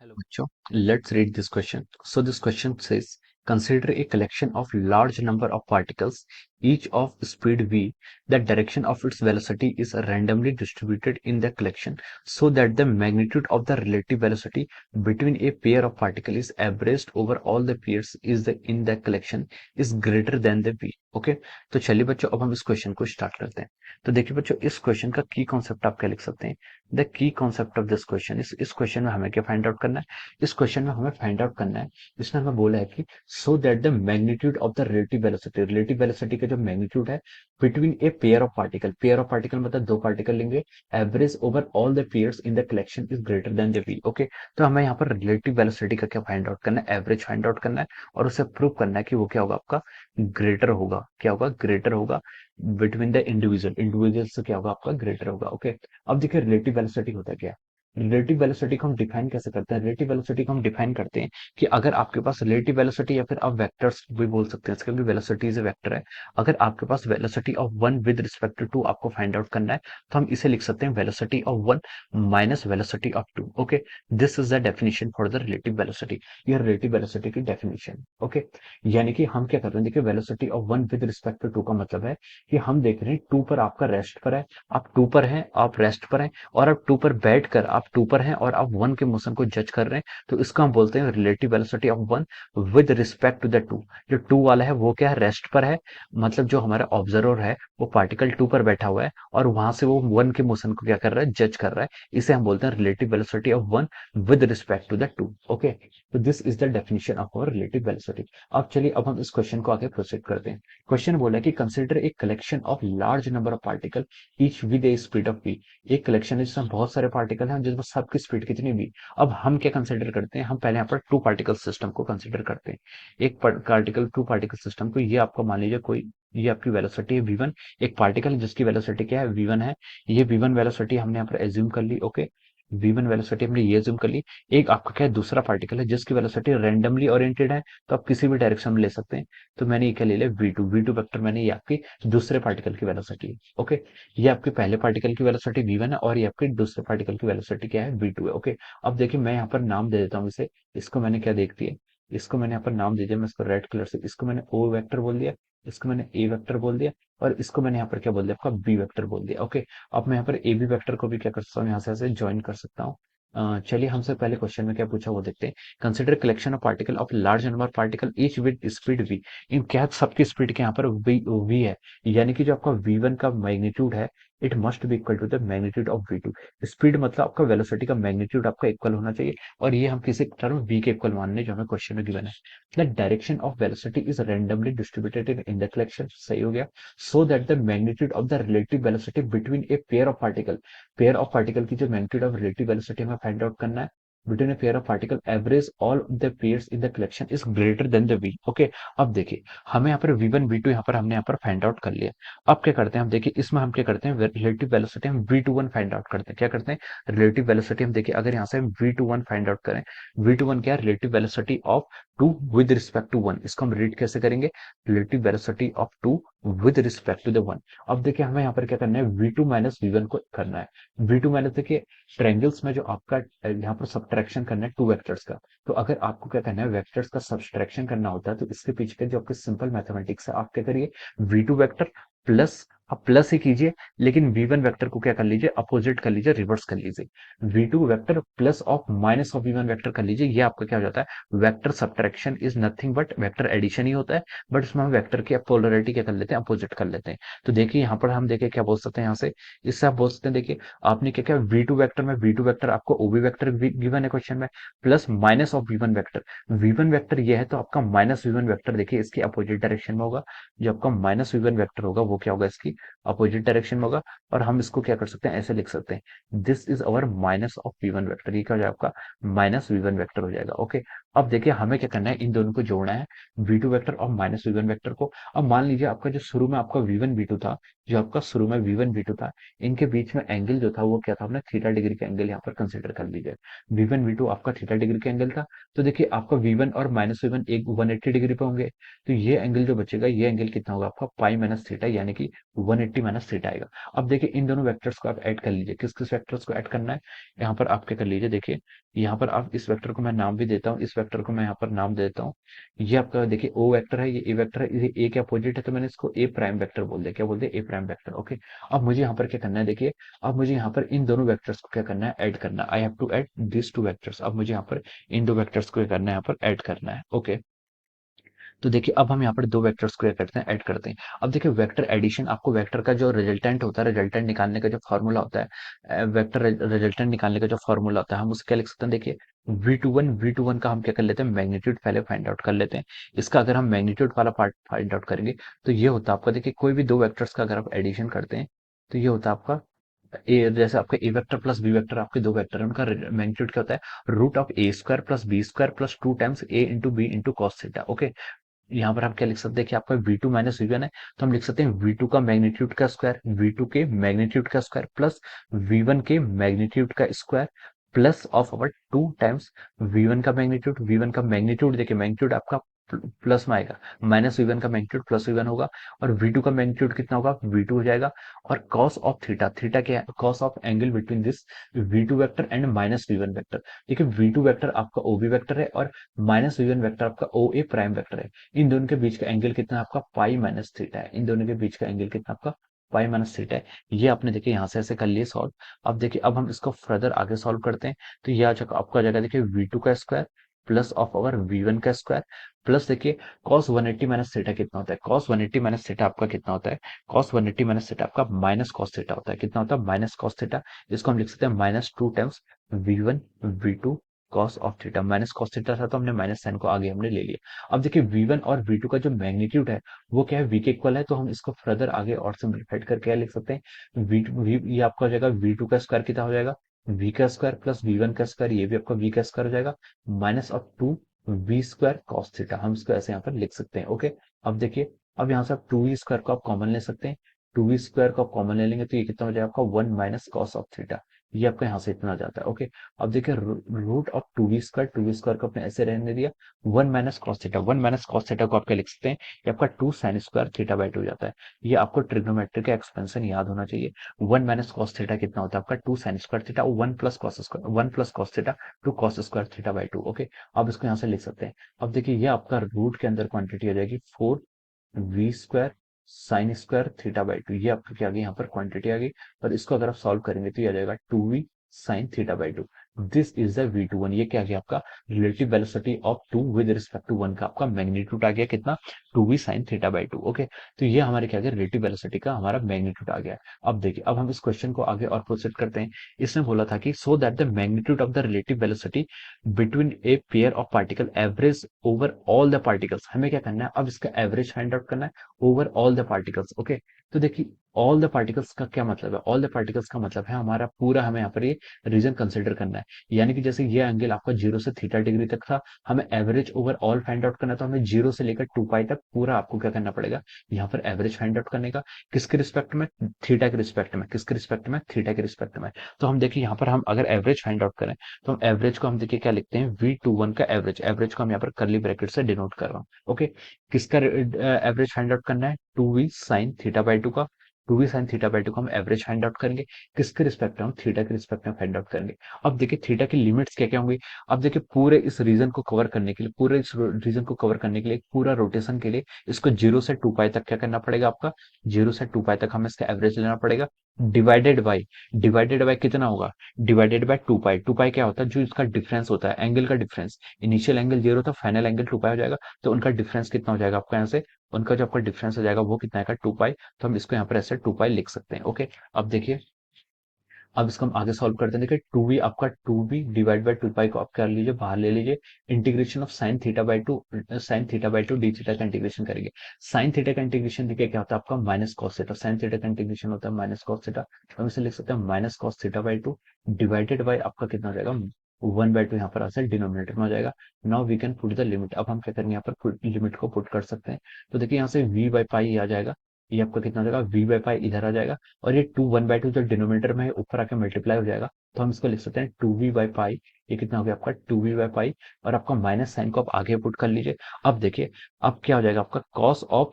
Hello, bachcho. Let's read this question. So this question says, consider a collection of large number of particles, each of speed v. The direction of its velocity is randomly distributed in the collection so that the magnitude of the relative velocity between a pair of particles is averaged over all the pairs is the in the collection is greater than the v. Okay तो चलिए बच्चों अब हम इस question को start करते हैं। तो देखिए बच्चों इस क्वेश्चन का की कॉन्सेप्ट आप क्या लिख सकते हैं। The key concept of this question इस क्वेश्चन में हमें क्या फाइंड आउट करना है। इस क्वेश्चन में हमें फाइंड आउट करना है, इसमें हमें बोला है कि so that the magnitude of the relative velocity का जो मैग्नीट्यूड है between a pair of particle मतलब दो पार्टिकल लेंगे, average over all the pairs in the collection is greater than the V. Okay तो हमें यहाँ पर रिलेटिव वेलोसिटी का क्या फाइंड आउट करना है, एवरेज फाइंड आउट करना है और उसे प्रूव करना है कि वो क्या होगा आपका ग्रेटर होगा, क्या होगा ग्रेटर होगा बिटवीन द इंडिविजुअल से क्या होगा आपका ग्रेटर होगा। ओके अब देखिए रिलेटिव वेलोसिटी होता है क्या। रिलेटिव वेलोसिटी को हम डिफाइन कैसे करते हैं। रिलेटिव वेलोसिटी को हम डिफाइन करते हैं कि अगर आपके पास रिलेटिव वेलोसिटी या फिर आप वेक्टर्स भी बोल सकते हैं इसका, क्योंकि वेलोसिटी इज अ वेक्टर है। अगर आपके पास velocity of one with respect to आपको फाइंड आउट करना है तो हम इसे लिख सकते हैं velocity of one minus velocity of two. Okay this is the definition for the relative velocity. यह रिलेटिव वेलोसिटी की डेफिनेशन। ओके यानी कि हम क्या कर रहे हैं, देखिए velocity of one with respect to का मतलब है कि हम देख रहे हैं टू पर आपका रेस्ट पर है, आप टू पर हैं आप रेस्ट पर हैं और आप टू पर बैठ कर आप टू पर हैं और आप वन के मोशन को जज कर रहे हैं, तो इसको हम बोलते हैं relative velocity of one with respect to the two. जो टू वाला है वो क्या है, रेस्ट पर है, मतलब जो हमारा ऑब्जर्वर है वो पार्टिकल टू पर बैठा हुआ है और वहां से वो वन के मोशन को क्या कर रहा है, जज कर रहा है। इसे हम बोलते हैं relative velocity of one with respect to the two. Okay तो this is the definition of our relative velocity. अब चलिए अब हम इस क्वेश्चन को आगे प्रोसीड करते हैं। क्वेश्चन बोला है कि consider a collection of large number of particle each with A speed of v। एक कलेक्शन है जिसमें बहुत सारे पार्टिकल हैं जिसमें सबकी स्पीड कितनी v। अब हम क्या कंसिडर करते हैं, हम पहले यहाँ पर टू पार्टिकल सिस्टम को कंसिडर करते हैं। एक पार्टिकल टू पार्टिकल सिस्टम को, ये आपको मान लीजिए कोई, ये आपकी वेलोसिटी है v1, एक पार्टिकल जिसकी वेलोसिटी क्या है v1 है, ये v1 वेलोसिटी हमने यहाँ पर एज्यूम कर ली। ओके v1 वेलोसिटी हमने ये एज्यूम कर ली। एक आपका क्या है, दूसरा पार्टिकल है जिसकी वेलोसिटी रैंडमली ओरिएंटेड है, तो आप किसी भी डायरेक्शन में ले सकते हैं। तो मैंने ये क्या ले लिया v2 वेक्टर, मैंने ये आपकी दूसरे पार्टिकल की वेलोसिटी है। ओके ये आपके पहले पार्टिकल की वेलोसिटी v1 है और ये आपके दूसरे पार्टिकल की वेलोसिटी क्या है, v2 है। ओके अब देखिए मैं यहाँ पर नाम दे देता हूँ इसे, इसको मैंने क्या देख दिया, इसको मैंने यहाँ पर नाम दे दिया, मैं इसको रेड कलर से, इसको मैंने o वेक्टर बोल दिया, इसको मैंने a वेक्टर बोल दिया और इसको मैंने यहाँ पर क्या बोल दिया, आपका b वेक्टर बोल दिया। ओके अब मैं यहाँ पर a b वेक्टर को भी क्या कर सकता हूँ, यहाँ से ऐसे ज्वाइन कर सकता हूँ। चलिए हमसे पहले क्वेश्चन में क्या पूछा वो देखते हैं। Consider collection of particle of large number particle each with speed v। इन क्या है, सबकी स्पीड के यहाँ पर v है, यानी कि जो आपका v1 का मैग्नीट्यूड है it must be equal to the magnitude of v2। Speed मतलब आपका वेलोसिटी का मैग्नीट्यूड आपका इक्वल होना चाहिए और ये हम किसी टर्म v के इक्वल मान लें जो हमें क्वेश्चन में गिवन है। The direction of velocity is randomly distributed in the collection, सही हो गया। सो that the magnitude of the relative velocity between a pair of particle की जो मैग्नीट्यूड ऑफ रिलेटिव वेलोसिटी हमें फाइंड आउट करना है between a pair of particle average all the pairs in the collection is greater than the v। Okay अब देखिए हमें यहाँ पर v1 v2 यहाँ पर हमने यहाँ पर फाइंड आउट कर लिया। अब क्या करते हैं हम देखिए, इसमें हम क्या करते हैं, रिलेटिव वेलोसिटी हम v21 फाइंड आउट करते हैं। क्या करते हैं, रिलेटिव वेलोसिटी हम देखिए अगर यहाँ से हम v21 फाइंड आउट करें, v21 क्या है, relative velocity of two with respect to one. इसको हम रीड कैसे करेंगे, relative velocity of two with respect to the one. अब देखिए हमें यहाँ पर क्या करना है, v2 माइनस v1 को करना है। v2 माइनस देखिए ट्रायंगल्स में जो आपका यहाँ पर सब्ट्रैक्शन करना है टू वेक्टर्स का, तो अगर आपको क्या करना है वेक्टर्स का सब्ट्रैक्शन करना होता है तो इसके पीछे के जो आपके सिंपल मैथमेटिक्स है, आप क्या करिए v2 वेक्टर प्लस, आप प्लस ही कीजिए लेकिन v1 वेक्टर को क्या कर लीजिए, अपोजिट कर लीजिए, रिवर्स कर लीजिए। v2 vector plus of minus of v1 vector कर लीजिए, ये आपका क्या हो जाता है, vector subtraction is nothing but vector addition ही होता है, बट इसमें हम वेक्टर की पोलरिटी क्या कर लेते हैं, अपोजिट कर लेते हैं। तो देखिए यहाँ पर हम देखिए क्या बोल सकते हैं, यहाँ से इससे आप बोल सकते हैं, देखिए आपने क्या किया, v2 वेक्टर में v2 वेक्टर आपको ob वेक्टर गिवन है क्वेश्चन में, plus minus of v1 vector. v1 vector ये है तो आपका माइनस v1 वेक्टर देखिए इसकी अपोजिट डायरेक्शन में होगा, जो आपका माइनस v1 वेक्टर होगा वो क्या होगा, इसकी अपोजिट डायरेक्शन में होगा। और हम इसको क्या कर सकते हैं, ऐसे लिख सकते हैं, this is our minus of v1 vector, ये क्या हो जाएगा आपका माइनस v1 वेक्टर हो जाएगा। ओके अब देखिए हमें क्या करना है, इन दोनों को जोड़ना है, v2 वेक्टर और माइनस v1 वेक्टर को। अब मान लीजिए आपका जो शुरू में आपका v1 v2 था, जो आपका शुरू में v1 v2 था, इनके बीच में एंगल जो था वो क्या था, हमने थीटा डिग्री का एंगल यहाँ पर कंसिडर कर लीजिए। v1 v2 आपका थीटा डिग्री का एंगल था, तो देखिए आपका v1 और माइनस v1 एक 180 डिग्री पे होंगे, तो ये एंगल जो बचेगा, ये एंगल कितना होगा आपका पाई माइनस थीटा, यानी कि 180 माइनस थीटा आएगा। अब देखिए इन दोनों वेक्टर्स को आप ऐड कर लीजिए, किस किस वेक्टर्स को ऐड करना है, यहाँ पर आप क्या कर लीजिए, देखिए यहाँ पर आप इस वेक्टर को मैं नाम भी देता हूँ, इस वेक्टर को मैं यहाँ पर नाम देता हूँ। ये आपका देखिए ओ वेक्टर है, ये ए वेक्टर है, ये ए के अपोजिट है, तो मैंने इसको ए प्राइम वेक्टर बोल दिया, क्या बोल दिया, ए प्राइम वेक्टर। ओके, अब मुझे यहाँ पर क्या करना है, देखिए अब मुझे यहाँ पर इन दोनों वेक्टर्स को क्या करना है, ऐड करना है। I have to add this two vectors. अब मुझे यहाँ पर इन दो वेक्टर्स को क्या करना है, यहाँ पर ऐड करना है। ओके, तो देखिए अब हम यहाँ पर दो वेक्टर्स को क्या करते हैं, ऐड करते हैं। अब देखिए वेक्टर एडिशन, आपको वेक्टर का जो रिजल्टेंट होता है, रिजल्टेंट निकालने का जो फॉर्मूला होता है, वेक्टर रिजल्टेंट निकालने का जो फॉर्मूला होता है, हम उसे क्या लिख सकते हैं, देखिए v21 का हम क्या कर लेते हैं, मैग्नीट्यूड पहले फाइंड आउट कर लेते हैं। इसका अगर हम मैग्नीट्यूड वाला पार्ट फाइंड आउट करेंगे, तो ये होता है आपका, देखिए कोई भी दो वेक्टर्स का अगर आप एडिशन करते हैं, तो ये होता है आपका ए, जैसे आपका A vector plus B vector, आपके दो वेक्टर है, उनका मैग्नीट्यूड क्या होता है, root of A square plus B square plus 2 times A into B into cos theta. Okay, यहाँ पर हम क्या लिख सकते हैं कि आपका v2 माइनस v1 है, तो हम लिख सकते हैं v2 का मैग्नीट्यूड का स्क्वायर, v2 के मैग्नीट्यूड का स्क्वायर प्लस v1 के मैग्नीट्यूड का square plus of our 2 times v1 का मैग्नीट्यूड, v1 का मैग्नीट्यूड देखिए मैग्नीट्यूड आपका प्लस में आएगा, माइनस v1 का मैग्नीट्यूड प्लस v1 होगा, और v2 का मैग्नीट्यूड कितना होगा, v2 हो जाएगा, और कॉस ऑफ थीटा, थीटा क्या है, cos of angle between this v2 vector and minus v1 vector. देखिए v2 वेक्टर आपका ob वेक्टर है, और माइनस v1 वेक्टर आपका ओ ए प्राइम वेक्टर है। इन दोनों के बीच का एंगल कितना है आपका, पाई माइनस थीटा है। इन दोनों के बीच का एंगल कितना आपका, पाई माइनस थीटा है। ये आपने देखिए यहाँ से ऐसे कर लिए सॉल्व। अब देखिए अब हम इसको फर्दर आगे सॉल्व करते हैं, तो ये आ जाएगा आपका, आ जाएगा देखिए v2 का square plus of our v1 का स्क्वायर प्लस देखिए cos 180 माइनस थीटा कितना होता है, cos 180 माइनस थीटा आपका कितना होता है, cos 180 माइनस थीटा आपका माइनस cos थीटा होता है, कितना होता है, माइनस cos थीटा। इसको हम लिख सकते हैं minus 2 times v1 v2 cos of theta, minus cos theta था तो हमने माइनस साइन को आगे हमने ले लिया। अब देखिए v1 और v2 का जो मैग्नीट्यूड है वो क्या है, v के इक्वल है, तो हम इसको फर्दर आगे और सिंप्लीफाइड करके क्या लिख सकते हैं, ये आपका हो जाएगा v2 का स्क्वायर कितना हो जाएगा, v का स्क्वायर प्लस v1 का स्क्वायर, ये भी आपका v का स्क्वायर हो जाएगा, minus of 2 v square cos theta, हम इसको ऐसे यहाँ पर लिख सकते हैं। ओके, अब देखिए अब यहाँ से आप 2v स्क्वायर को आप कॉमन ले सकते हैं, 2v स्क्वायर को आप कॉमन ले लेंगे तो ये कितना हो जाएगा आपका 1 माइनस कॉस ऑफ थीटा, ये आपका यहाँ से इतना आ जाता है। ओके, अब देखिए रूट ऑफ 2v स्क्वायर को आपने ऐसे रहने दिया, 1 minus cos theta, 1 minus cos theta को आप क्या लिख सकते हैं, ये आपका 2 साइन स्क्वायर थीटा बाई 2 हो जाता है। ये आपको ट्रिग्नोमेट्री का एक्सपेंशन याद होना चाहिए। 1 माइनस कॉस थीटा कितना होता है आपका, 2 sine square theta, 1 plus cos square, 1 plus cos theta 2 cos square theta by 2। Okay, अब इसको यहाँ से लिख सकते हैं। अब देखिए ये आपका रूट के अंदर क्वांटिटी आ जाएगी 4v square sine square theta by 2, ये आपका क्या आ गई, यहाँ पर क्वांटिटी आ गई, और इसको अगर आप सॉल्व करेंगे तो ये आ जाएगा 2v sine theta by 2। This is the v21, ये क्या आ गया आपका relative velocity of 2 with respect to 1 का आपका मैग्नीट्यूड आ गया कितना, 2v sine theta by 2। Okay, तो ये हमारे क्या आ गया, रिलेटिव वेलोसिटी का हमारा मैग्नीट्यूड आ गया। अब देखिए अब हम इस क्वेश्चन को आगे और प्रोसीड करते हैं। इसने बोला था कि so that the magnitude of the relative velocity between a pair of particle average over all the particles, हमें क्या करना है, अब इसका एवरेज फाइंड आउट करना है over all the particles. Okay, तो देखिए ऑल द पार्टिकल्स का क्या मतलब है, ऑल द पार्टिकल्स का मतलब है हमारा पूरा, हमें यहाँ पर ये रीजन कंसिडर करना है, यानी कि जैसे ये एंगल आपका 0 से थीटा डिग्री तक था, हमें average over all find out करना है, तो हमें 0 से लेकर 2 पाई तक पूरा आपको क्या करना पड़ेगा, यहाँ पर एवरेज फाइंड आउट करने का, किसके रिस्पेक्ट में, थीटा के रिस्पेक्ट में, किसके रिस्पेक्ट में, थीटा के रिस्पेक्ट में। तो हम देखिए यहाँ पर हम अगर एवरेज फाइंड आउट करें, तो हम एवरेज को हम देखिए क्या लिखते हैं, v21 का एवरेज, एवरेज को हम यहाँ पर करली ब्रैकेट से डिनोट कर रहा हूँ। ओके, किसका एवरेज फाइंड आउट करना है, 2v साइन थीटा बाई 2 का, 2v साइन थीटा बाई 2 का हम एवरेज फाइंड आउट करेंगे, किसके रिस्पेक्ट में, हम थीटा के रिस्पेक्ट में फाइंड आउट करेंगे। अब देखिए थीटा की लिमिट्स क्या क्या होंगी। अब देखिए पूरे इस रीजन को कवर करने के लिए, पूरे इस रीजन को कवर करने के लिए, पूरा रोटेशन के लिए इसको 0 से 2 पाई तक क्या करना पड़ेगा आपका, 0 से 2 पाई तक हमें इसका एवरेज लेना पड़ेगा, डिवाइडेड बाई, डिवाइडेड बाई कितना होगा, डिवाइडेड बाय 2 पाई। 2 पाई क्या होता है, जो इसका डिफरेंस होता है, एंगल का डिफरेंस, इनिशियल एंगल 0 था, फाइनल एंगल 2 पाई हो जाएगा, तो उनका डिफरेंस कितना हो जाएगा आपका, यहाँ से उनका जो आपका डिफरेंस हो जाएगा वो कितना आएगा, 2 पाई। तो हम इसको यहाँ पर ऐसे 2 पाई लिख सकते हैं। ओके, अब देखिए अब इसको हम आगे सॉल्व करते हैं। देखिए 2v आपका 2v डिवाइड बाय 2 पाई को आप कर लीजिए, बाहर ले लीजिए, integration of sine theta by 2, sign theta by 2 D theta का इंटीग्रेशन करेंगे। साइन थीटा का इंटीग्रेशन देखिए क्या होता है आपका, minus cos theta, sine theta का इंटीग्रेशन होता है माइनस कॉस थीटा, हम इसे लिख सकते हैं minus cos theta by 2 divided by आपका कितना हो जाएगा, 1/2 यहाँ पर आंसर डिनोमिनेटर में हो जाएगा। Now we can put the limit. अब हम क्या करेंगे, यहाँ पर लिमिट को पुट कर सकते हैं। तो देखिए यहाँ से v बाई पाई आ जाएगा, ये आपका कितना हो जाएगा, v बाई पाई इधर आ जाएगा, और ये 1/2 जो डिनोमिनेटर में है ऊपर आके मल्टीप्लाई हो जाएगा। तो हम इसको लिख सकते हैं 2v बाई पाई। ये कितना हो गया आपका 2v बाई पाई, और आपका माइनस साइन को आप आगे पुट कर लीजिए। अब देखिए अब क्या हो जाएगा, आपका कॉस ऑफ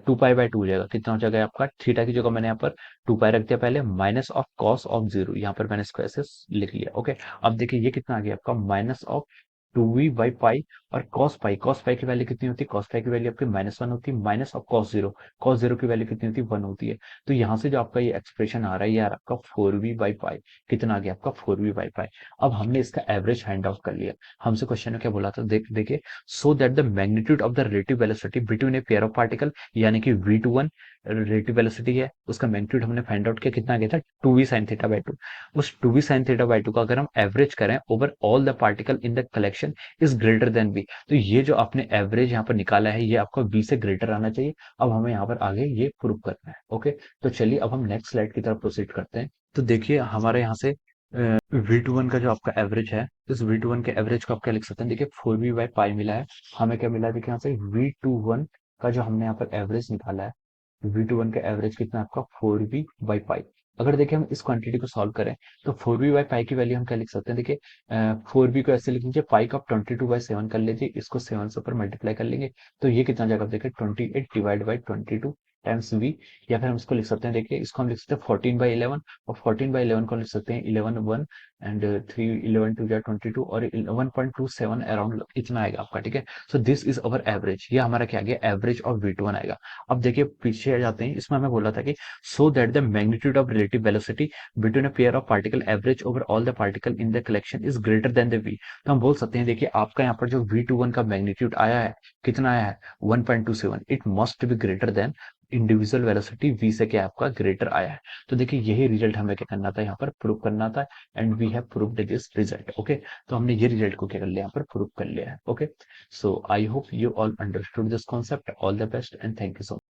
2 पाई/2 हो जाएगा। कितना हो जाएगा आपका, थीटा की जगह मैंने यहाँ पर 2 पाई रख दिया पहले, माइनस ऑफ कॉस ऑफ 0, यहाँ पर मैंने इसको ऐसे लिख लिया। ओके, अब देखिए ये कितना आ गया आपका, माइनस ऑफ 2v/पाई, और कॉस पाई की वैल्यू कितनी होती है, कॉस पाई की वैल्यू आपकी -1 होती है, माइनस ऑफ कॉस 0 की वैल्यू कितनी होती है, 1 होती है। तो यहाँ से जो आपका ये एक्सप्रेशन आ रहा है यार, आपका 4v/पाई, कितना आ गया आपका 4v/पाई। अब हमने इसका एवरेज हैंड आउट कर लिया। हमसे क्वेश्चन में क्या बोला था, देखिए, सो that the magnitude of the relative velocity between a pair of particle, यानी कि v21 रिलेटिव वेलोसिटी है, उसका मैग्नीट्यूड हमने फाइंड आउट किया, कितना आ गया था 2v sin θ/2। उस 2v sin θ/2 का अगर हम एवरेज करें over all the particle in the collection is greater then v, तो ये जो आपने एवरेज यहाँ पर निकाला है ये आपका v से ग्रेटर आना चाहिए। अब हमें यहाँ पर आगे ये प्रूव करना है। ओके, तो चलिए अब हम नेक्स्ट स्लाइड की तरफ प्रोसीड करते हैं। तो देखिए हमारे यहाँ से v21 का जो आपका एवरेज है, इस v21 के एवरेज को आप क्या लिख सकते हैं, देखिए 4v/पाई मिला है, हमें क्या मिला है, देखिए यहाँ से v21 का जो हमने यहाँ पर एवरेज निकाला है, v21 का एवरेज कितना है आपका 4v/पाई। अगर देखिए हम इस क्वांटिटी को सॉल्व करें, तो 4v/पाई की वैल्यू हम क्या लिख सकते हैं, देखिए 4v को ऐसे लिख लीजिए, पाई को आप 22/7 कर लीजिए, इसको 7 से ऊपर मल्टीप्लाई कर लेंगे, तो ये कितना जाएगा, आप देखिए 28 डिवाइड बाई 22 टाइम्स v। या फिर हम इसको लिख सकते हैं, देखिए इसको हम लिख सकते हैं 14/11, और 14/11 को लिख सकते हैं 11 एंड 3 11 2 22, और 11.27 अराउंड इतना आएगा आपका। ठीक है, so this is our average, ये हमारा क्या आ गया, एवरेज ऑफ v21 आएगा। अब देखिए पीछे आ जाते हैं, इसमें हमें बोला था कि so that the magnitude of relative velocity between a pair of particle average over all the particle in the collection is greater than the v। तो हम बोल सकते हैं, देखिए आपका यहाँ पर जो v21 का मैग्नीट्यूड आया है, कितना आया है 1.27, it must be greater than individual velocity v से क्या आपका ग्रेटर आया है। तो देखिए यही रिजल्ट हमें क्या करना था, यहाँ पर प्रूव करना था, and we have proved this result. Okay, तो हमने ये रिजल्ट को क्या कर लिया, यहाँ पर प्रूव कर लिया है। Okay, so I hope you all understood this concept. All the best and thank you so much.